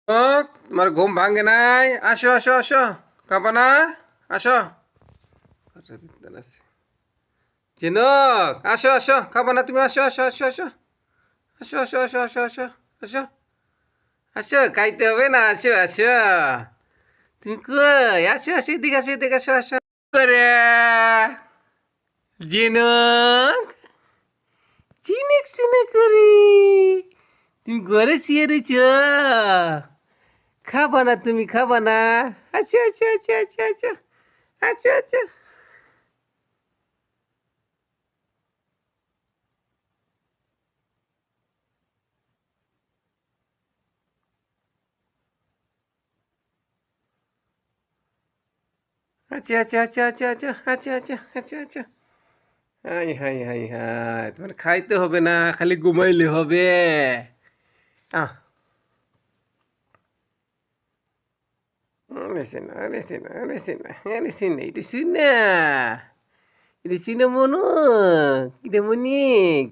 ও, তোমার ঘুম ভাঙে নাই? আসো আসো আসো, খাবা না? আসো। ঘরের ভিতর আছে। চিনক, আসো আসো, খাবা না তুমি? আসো আসো আসো আসো আসো আসো আসো আসো আসো আসো আসো, খাইতে হবে না? আসো আসো। তুমি কই? আসো আসো, এদিকে আসো, এদিকে আসো আসো করে। জিনক, চিনক চিনক করি। তুমি ঘরে শুয়ে রয়েছ? খাবা না তুমি? খাবা না? আচ্ছা আচ্ছা আচ্ছা আচ্ছা আচ্ছা আচ্ছা আচ্ছা আচ্ছা আচ্ছা আচ্ছা আচ্ছা আচ্ছা আচ্ছা আচ্ছা আচ্ছা আচ্ছা। হাই হাই হাই হাই, তোমার খাইতে হবে না, খালি ঘুমাইলে হবে। আহ, এনেছে না এনেছে না এনেছে না এনেছে না, এটা শুন না, এটা শুনে মনো, এটা মনিক।